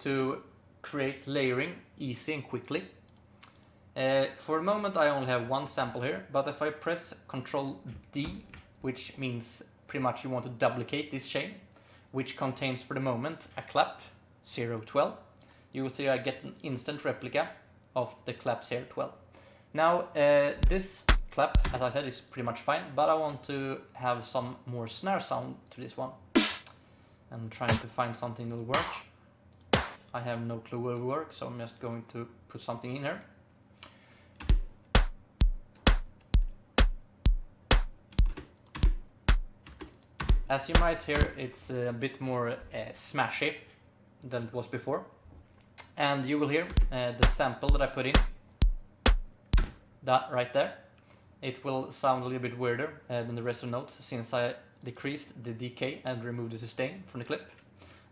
to create layering easy and quickly. For the moment I only have one sample here, but if I press Ctrl D, which means pretty much you want to duplicate this chain, which contains for the moment a clap 012, you will see I get an instant replica of the clap 012. Now this clap, as I said, is pretty much fine, but I want to have some more snare sound to this one. I'm trying to find something that will work. I have no clue where it will work, so I'm just going to put something in here. As you might hear, it's a bit more smashy than it was before. And you will hear the sample that I put in, that right there. It will sound a little bit weirder than the rest of the notes, since I decreased the decay and removed the sustain from the clip.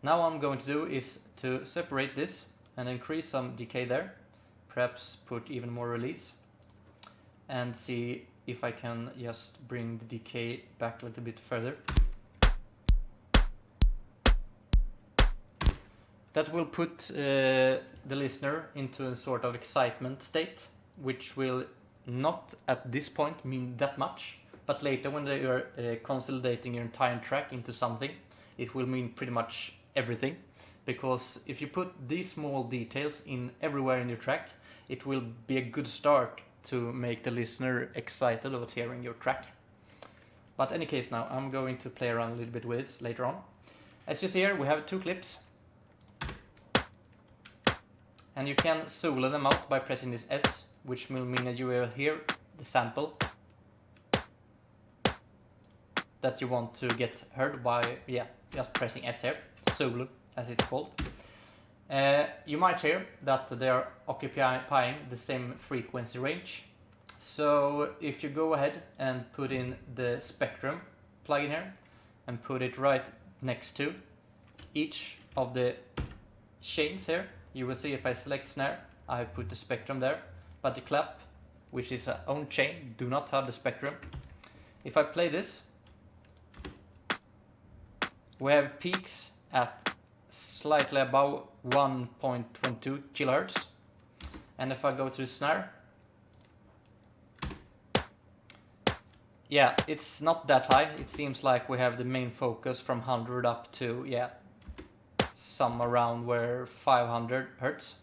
Now what I'm going to do is to separate this and increase some decay there, perhaps put even more release, and see if I can just bring the decay back a little bit further. That will put the listener into a sort of excitement state, which will not at this point mean that much, but later when they are consolidating your entire track into something, it will mean pretty much everything. Because if you put these small details in everywhere in your track, it will be a good start to make the listener excited about hearing your track. But in any case, now I'm going to play around a little bit with this later on. As you see here, we have two clips. And you can solo them out by pressing this S, which will mean that you will hear the sample that you want to get heard by, just pressing S here, solo as it's called. You might hear that they are occupying the same frequency range. So if you go ahead and put in the spectrum plugin here and put it right next to each of the chains here, you will see if I select snare, I put the spectrum there, but the clap, which is a own chain, do not have the spectrum. If I play this, we have peaks at slightly above 1.22 kilohertz, and if I go to the snare, yeah, it's not that high. It seems like we have the main focus from 100 up to, some around where 500 hertz.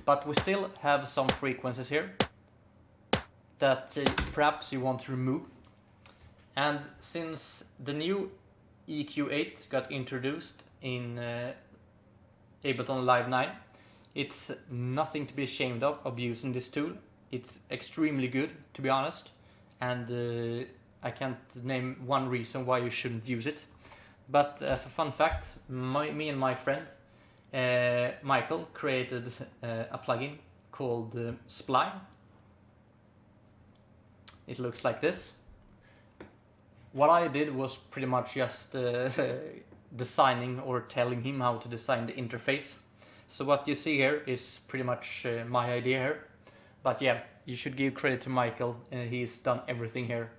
But we still have some frequencies here that perhaps you want to remove. And since the new EQ8 got introduced in Ableton Live 9, it's nothing to be ashamed of using this tool. It's extremely good, to be honest, and I can't name one reason why you shouldn't use it. But as a fun fact, me and my friend Michael created a plugin called Spline. It looks like this. What I did was pretty much just designing or telling him how to design the interface. So what you see here is pretty much my idea here. But yeah, you should give credit to Michael. He's done everything here.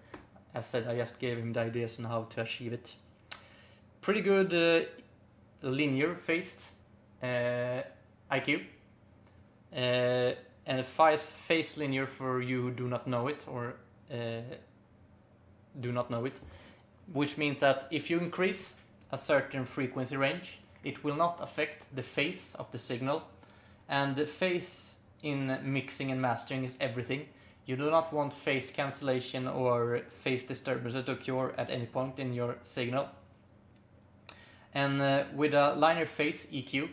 As said, I just gave him the ideas on how to achieve it. Pretty good linear phased IQ. And a phase linear for you who do not know it, or which means that if you increase a certain frequency range, it will not affect the phase of the signal. And the phase in mixing and mastering is everything. You do not want phase cancellation or phase disturbance to occur at any point in your signal. And with a linear phase EQ,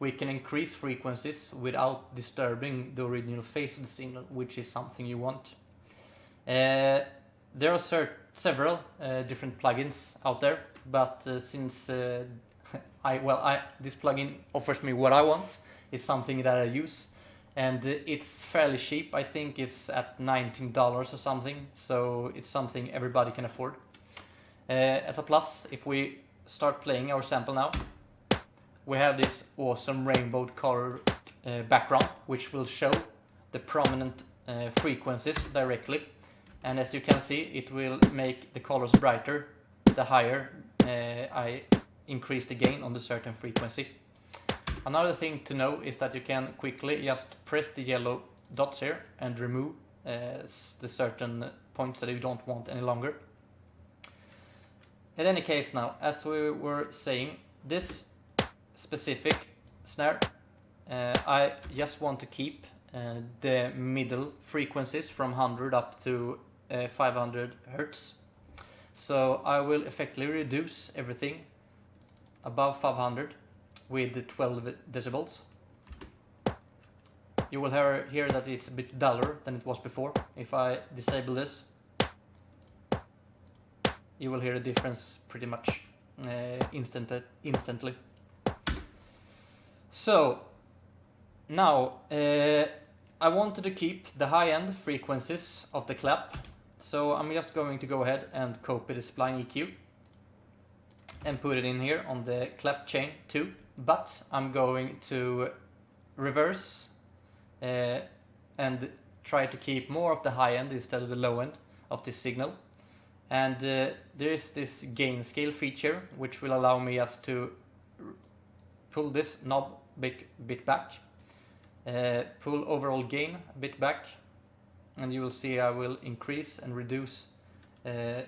we can increase frequencies without disturbing the original phase of the signal, which is something you want. There are several different plugins out there, but since this plugin offers me what I want, it's something that I use, and it's fairly cheap. I think it's at $19 or something, so it's something everybody can afford. As a plus, if we start playing our sample now, we have this awesome rainbow color background, which will show the prominent frequencies directly. And as you can see, it will make the colors brighter the higher I increase the gain on the certain frequency. Another thing to know is that you can quickly just press the yellow dots here and remove the certain points that you don't want any longer. In any case now, as we were saying, this specific snare, I just want to keep the middle frequencies from 100 up to 500 Hertz. So I will effectively reduce everything above 500 with 12 decibels. You will hear that it's a bit duller than it was before. If I disable this, you will hear a difference pretty much instantly. So now I wanted to keep the high-end frequencies of the clap, so I'm just going to go ahead and copy the spline EQ and put it in here on the clap chain 2, but I'm going to reverse and try to keep more of the high end instead of the low end of this signal. And there is this gain scale feature which will allow me just to pull this knob bit back, pull overall gain a bit back, and you will see I will increase and reduce the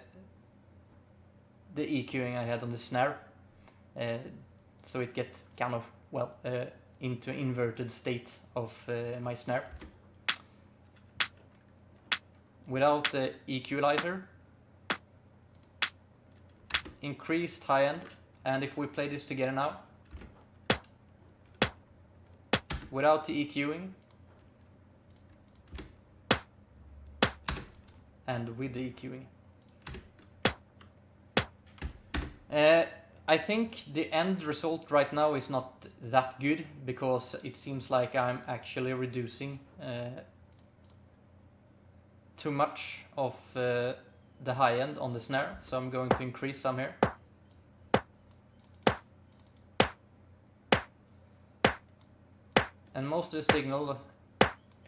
EQing I had on the snare, so it gets kind of, well, into an inverted state of my snare. Without the equalizer, increased high end, and if we play this together now, without the EQing and with the EQing. I think the end result right now is not that good, because it seems like I'm actually reducing too much of the high end on the snare, so I'm going to increase some here. And most of the signal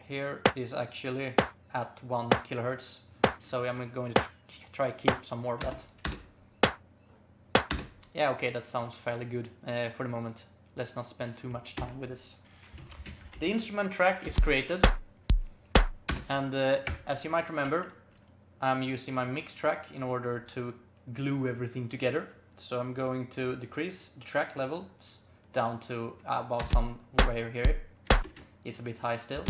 here is actually at 1 kilohertz, so I'm going to try keep some more of that. Yeah, okay, that sounds fairly good for the moment. Let's not spend too much time with this. The instrument track is created, and as you might remember, I'm using my mix track in order to glue everything together. So I'm going to decrease the track levels down to about somewhere here. It's a bit high still.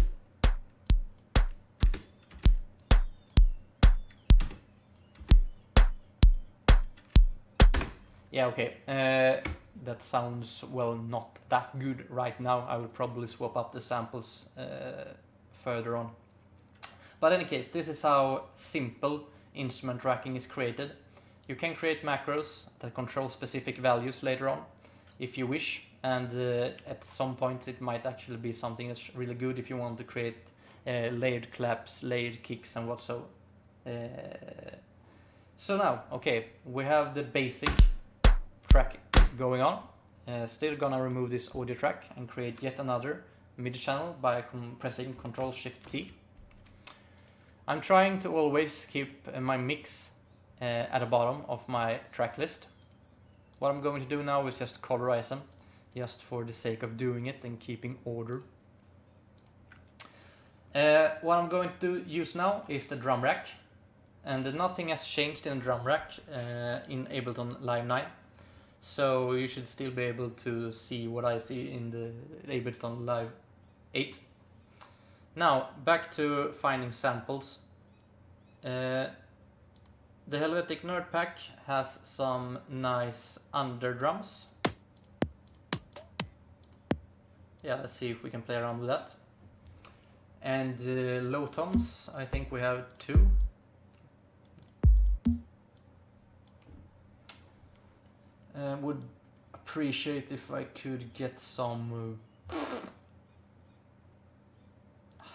Yeah, okay, that sounds, well, not that good right now. I will probably swap up the samples further on. But in any case, this is how simple instrument tracking is created. You can create macros that control specific values later on, if you wish, and at some point it might actually be something that's really good if you want to create layered claps, layered kicks, and what so. So now, okay, we have the basic track going on. Still gonna remove this audio track and create yet another MIDI channel by pressing Ctrl-Shift-T. I'm trying to always keep my mix at the bottom of my track list. What I'm going to do now is just colorize them, just for the sake of doing it and keeping order. What I'm going to use now is the drum rack, and nothing has changed in the drum rack in Ableton Live 9. So you should still be able to see what I see in the Ableton Live 8. Now, back to finding samples. The Helvetic Nerd Pack has some nice underdrums. Yeah, let's see if we can play around with that. And low toms, I think we have 2. Would appreciate if I could get some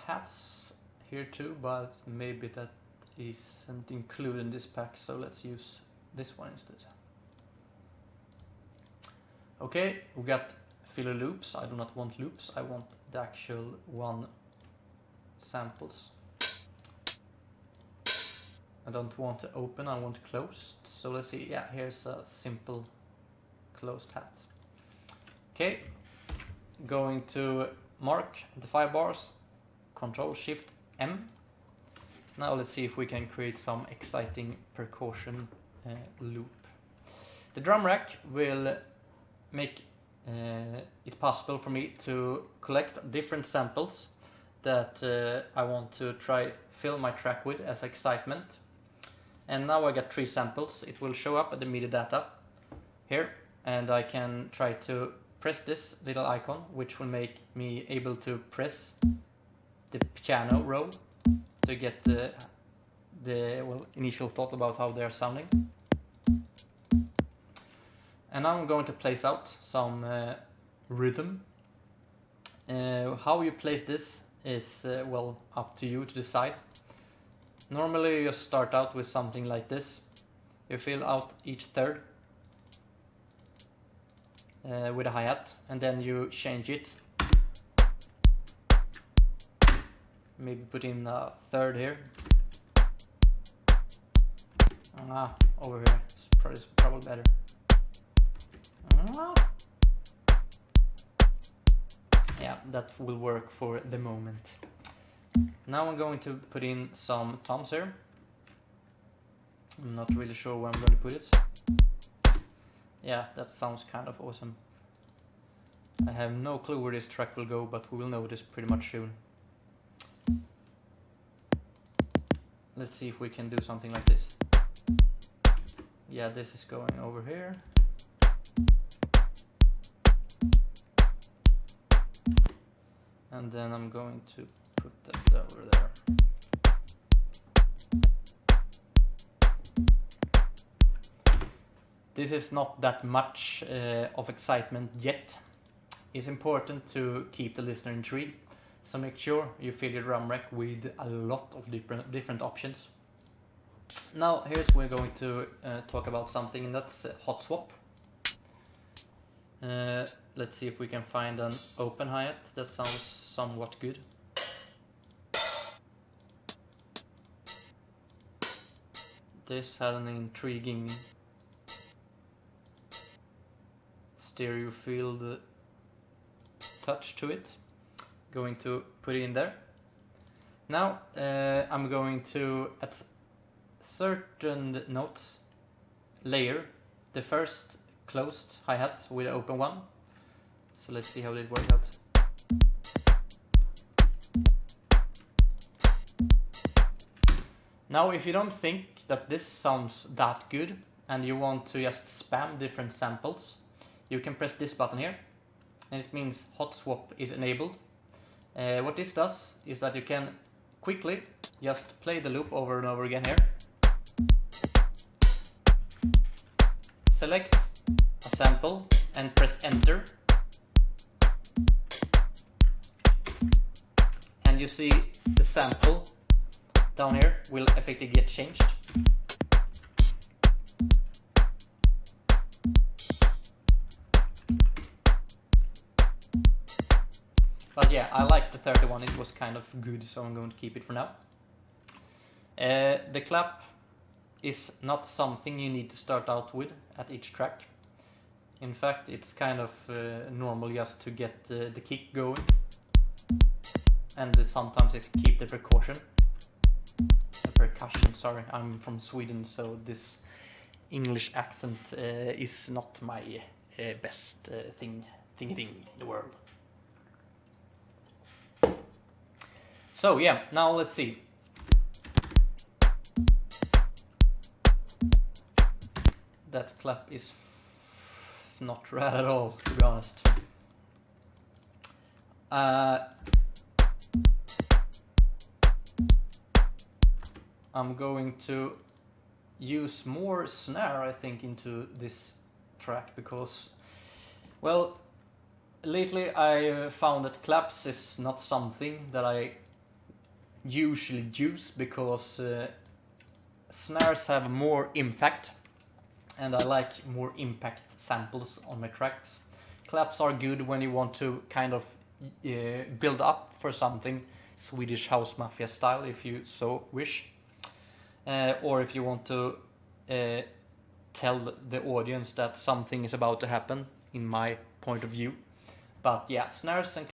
hats here too, but maybe that isn't included in this pack, so let's use this one instead. Okay, we got filler loops. I do not want loops, I want the actual one samples. I don't want to open, I want closed. So let's see, yeah, here's a simple closed hat. Okay, going to mark the 5 bars, Control Shift M. Now let's see if we can create some exciting percussion loop. The drum rack will make it possible for me to collect different samples that I want to try fill my track with as excitement. And now I got 3 samples. It will show up at the MIDI data here, and I can try to press this little icon, which will make me able to press the piano roll to get the initial thought about how they're sounding. And now I'm going to place out some rhythm. How you place this is well up to you to decide. Normally you just start out with something like this. You fill out each third with a hi-hat, and then you change it. Maybe put in a third here. Over here, it's probably better. Yeah, that will work for the moment. Now I'm going to put in some toms here. I'm not really sure where I'm going to put it. Yeah, that sounds kind of awesome. I have no clue where this track will go, but we will know this pretty much soon. Let's see if we can do something like this. Yeah, this is going over here. And then I'm going to put that over there. This is not that much of excitement yet. It's important to keep the listener intrigued, so make sure you fill your drum rack with a lot of different options. Now we're going to talk about something, and that's hot swap. Let's see if we can find an open hi-hat that sounds somewhat good. This had an intriguing stereo field touch to it. Going to put it in there. Now I'm going to, at certain notes, layer the first closed hi-hat with the open one. So let's see how it works out. Now if you don't think that this sounds that good and you want to just spam different samples, you can press this button here, and it means hot swap is enabled. What this does is that you can quickly just play the loop over and over again here. Select a sample and press enter. And you see the sample down here will effectively get changed. But yeah, I like the 31, it was kind of good, so I'm going to keep it for now. The clap is not something you need to start out with at each track. In fact, it's kind of normal just to get the kick going. And sometimes it keep the percussion, sorry, I'm from Sweden, so this English accent is not my best thing in the world. So yeah, now let's see. That clap is not rad at all, to be honest. I'm going to use more snare, I think, into this track because, well, lately I found that claps is not something that I usually use because snares have more impact, and I like more impact samples on my tracks. Claps are good when you want to kind of build up for something, Swedish house mafia style if you so wish. Or if you want to tell the audience that something is about to happen, in my point of view. But yeah, snares and